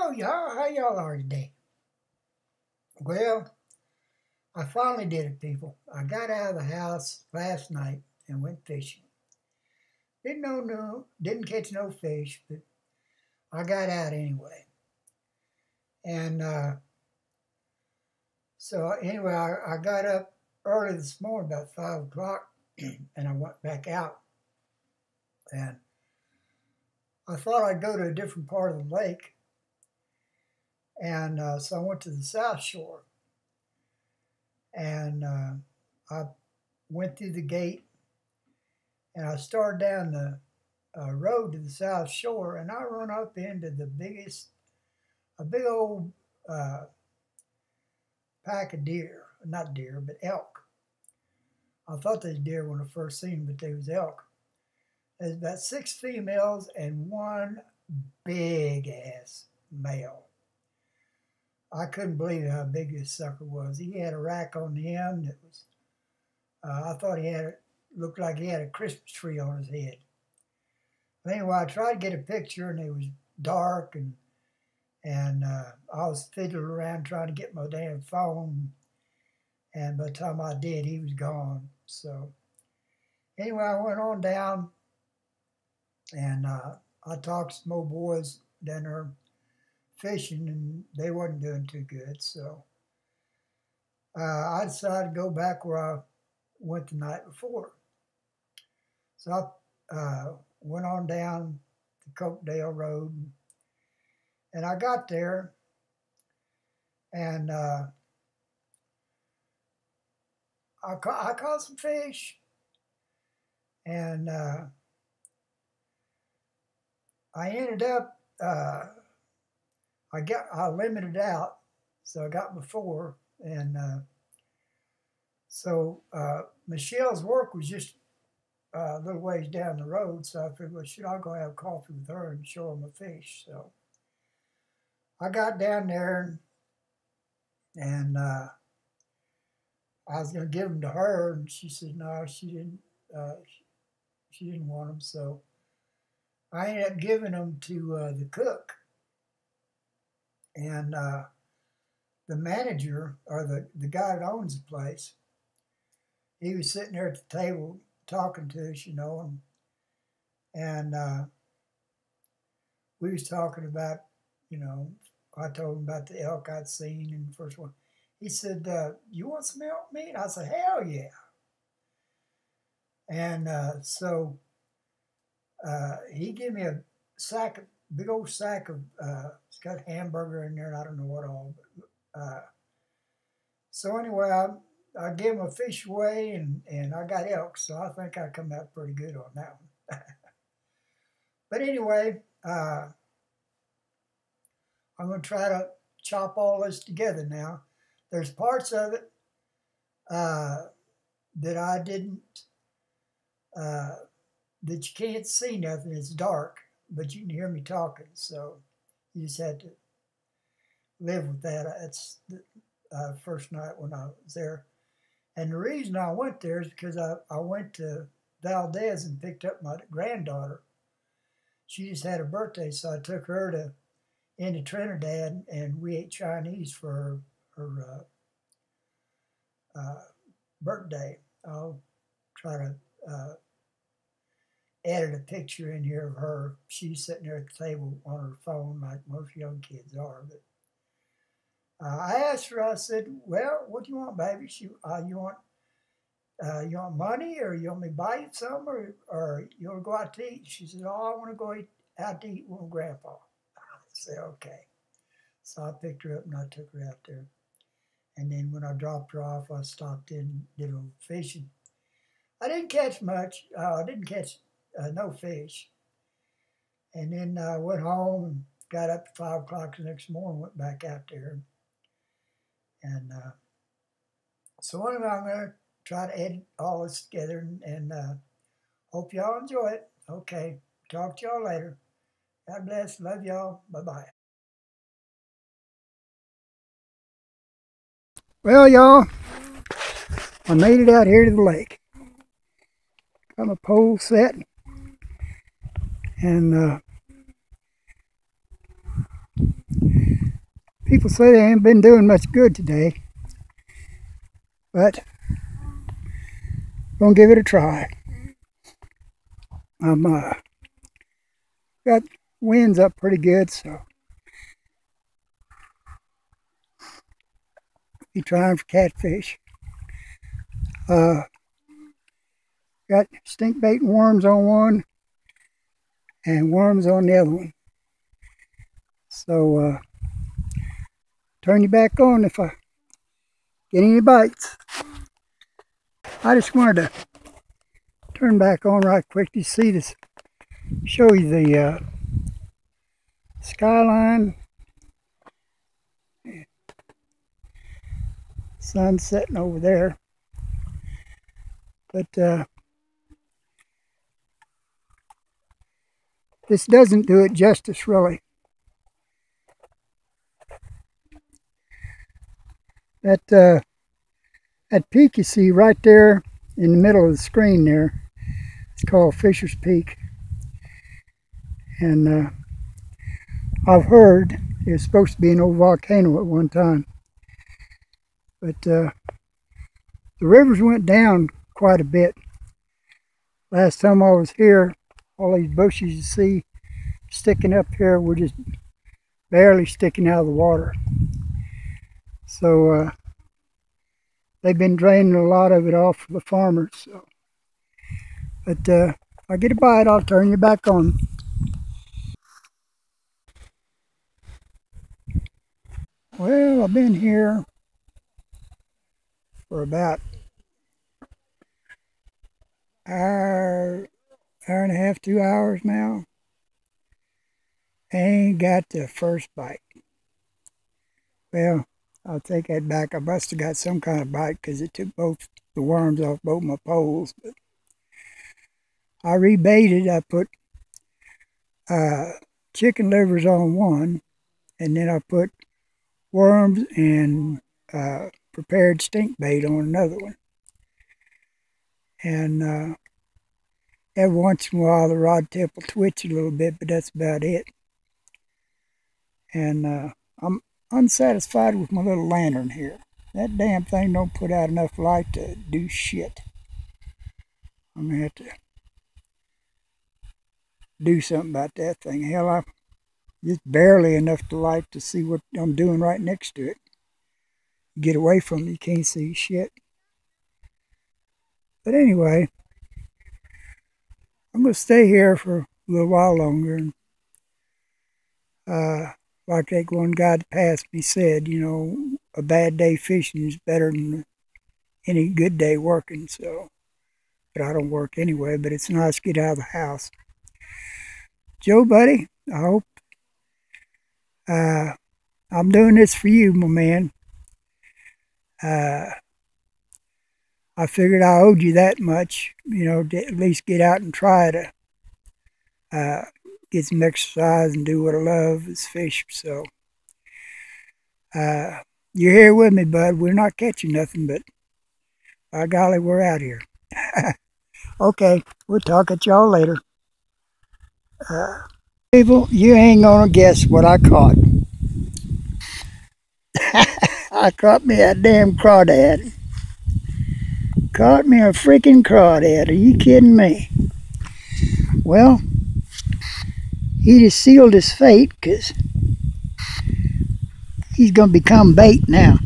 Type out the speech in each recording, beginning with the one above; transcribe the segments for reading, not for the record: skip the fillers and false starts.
Hello, y'all. How y'all are today? Well, I finally did it, people. I got out of the house last night and went fishing. Didn't catch no fish, but I got out anyway. And so anyway, I got up early this morning, about 5 o'clock, and I went back out. And I thought I'd go to a different part of the lake, and so I went to the South Shore. And I went through the gate, and I started down the road to the South Shore, and I run up into a big old pack of deer, not deer, but elk. I thought they was deer when I first seen them, but they was elk. There's about 6 females and one big ass male. I couldn't believe how big this sucker was. He had a rack on the end that was, I thought looked like he had a Christmas tree on his head. But anyway, I tried to get a picture, and it was dark, and I was fiddling around trying to get my damn phone, and by the time I did, he was gone. So anyway, I went on down, and I talked to some old boys down there fishing, and they wasn't doing too good. So I decided to go back where I went the night before. So I went on down the Cokedale Road, and I got there, and I caught some fish, and I ended up I limited out, so I got my 4, and so Michelle's work was just a little ways down the road, so I figured, well, should I go have coffee with her and show her my fish? So I got down there, and I was going to give them to her, and she said no, she didn't want them, so I ended up giving them to the cook. And the manager, or the guy that owns the place, he was sitting there at the table talking to us, and we was talking about, I told him about the elk I'd seen in the first one. He said, you want some elk meat? I said, hell yeah. And so he gave me a big old sack of, it's got hamburger in there, and I don't know what all. But, so anyway, I gave him a fish away, and I got elk, so I think I come out pretty good on that one. But anyway, I'm going to try to chop all this together now. There's parts of it that I didn't, that you can't see nothing. It's dark, but you can hear me talking, so you just had to live with that. It's the first night when I was there. And the reason I went there is because I went to Valdez and picked up my granddaughter. She just had a birthday, so I took her into Trinidad, and we ate Chinese for her birthday. I'll try to added a picture in here of her. She's sitting there at the table on her phone like most young kids are. But I asked her, I said, well, what do you want, baby? You want money, or you want me to buy you some, or you want to go out to eat? She said, oh, I want to go out to eat with Grandpa. I said, okay. So I picked her up, and I took her out there. And then when I dropped her off, I stopped in, did a little fishing. I didn't catch much. I didn't catch no fish. And then I went home and got up at 5 o'clock the next morning, went back out there. And so anyway, I'm going to try to edit all this together, and hope y'all enjoy it. Okay, talk to y'all later. God bless. Love y'all. Bye-bye. Well, y'all, I made it out here to the lake. Got my pole set, and People say they ain't been doing much good today, but gonna give it a try. I'm got winds up pretty good, so be trying for catfish. Got stink bait and worms on one, and worms on the other one. So turn you back on if I get any bites. I just wanted to turn back on right quick to see this, show you the skyline. Sun setting over there, but this doesn't do it justice, really. That peak you see right there in the middle of the screen there, it's called Fisher's Peak, and I've heard it was supposed to be an old volcano at one time, but the rivers went down quite a bit. Last time I was here, all these bushes you see sticking up here were just barely sticking out of the water. So they've been draining a lot of it off for the farmers. So, but if I get a bite, I'll turn you back on. Well, I've been here for about hour and a half, 2 hours now. Ain't got the first bite. Well, I'll take that back. I must have got some kind of bite because it took both the worms off both my poles. But I rebaited. I put chicken livers on one, and then I put worms and prepared stink bait on another one. And every once in a while the rod tip will twitch a little bit, but that's about it. And I'm unsatisfied with my little lantern here. That damn thing don't put out enough light to do shit. I'm gonna have to do something about that thing. Hell, just barely enough to light to see what I'm doing right next to it. Get away from it, you can't see shit. But anyway, I'm gonna stay here for a little while longer. And like that one guy that passed me said, you know, a bad day fishing is better than any good day working. So, but I don't work anyway, but it's nice to get out of the house. Joe, buddy, I hope I'm doing this for you, my man. I figured I owed you that much, you know, to at least get out and try to get some exercise and do what I love is fish. So you're here with me, bud. We're not catching nothing, but by golly, we're out here. Okay, we'll talk at y'all later. People, you ain't gonna guess what I caught. I caught me a damn crawdad. Caught me a freaking crawdad. Are you kidding me? Well, he just sealed his fate because he's going to become bait now.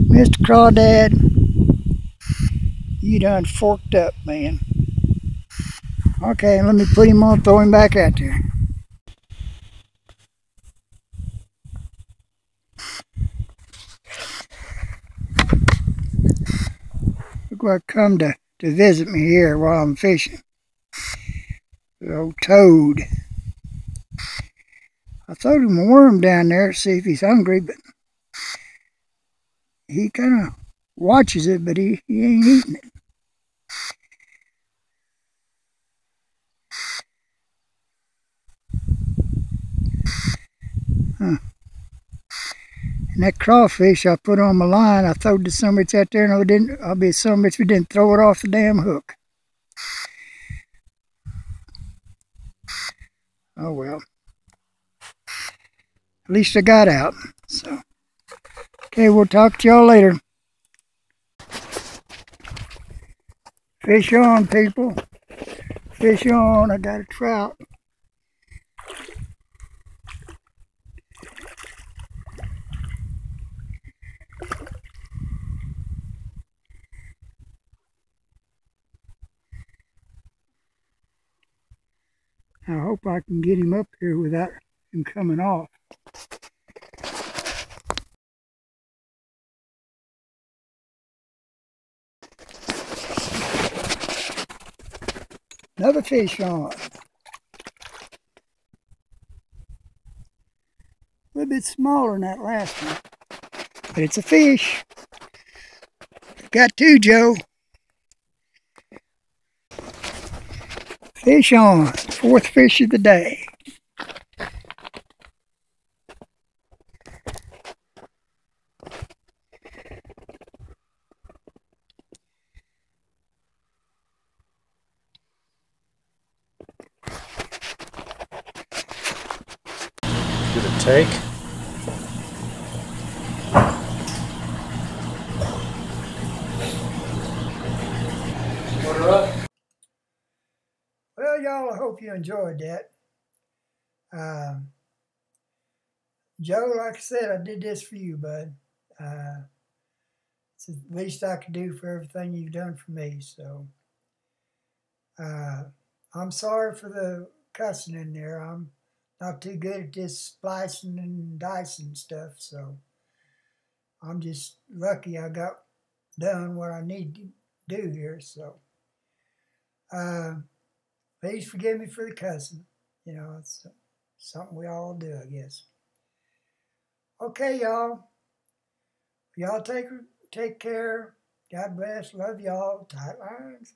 Mr. Crawdad, you done forked up, man. Okay, let me put him on, throw him back out there. Look what come to visit me here while I'm fishing. The old toad. I throwed him a worm down there to see if he's hungry, but he kind of watches it, but he ain't eating it. Huh. And that crawfish I put on my line, I throwed the son of a bitch out there, and I didn't. I'll be a son of a bitch if we didn't throw it off the damn hook. Oh well. At least I got out. So, okay, we'll talk to y'all later. Fish on, people. Fish on. I got a trout. I hope I can get him up here without him coming off. Another fish on. A little bit smaller than that last one. But it's a fish. Got two, Joe. Fish on. Fourth fish of the day. Give it a take. Water up. Well, y'all, I hope you enjoyed that. Joe, like I said, I did this for you, bud. It's the least I could do for everything you've done for me. So I'm sorry for the cussing in there. I'm not too good at this splicing and dicing stuff. So I'm just lucky I got done what I need to do here. So please forgive me for the cussing. You know, it's something we all do, I guess. Okay, y'all. Y'all take care. God bless. Love y'all. Tight lines.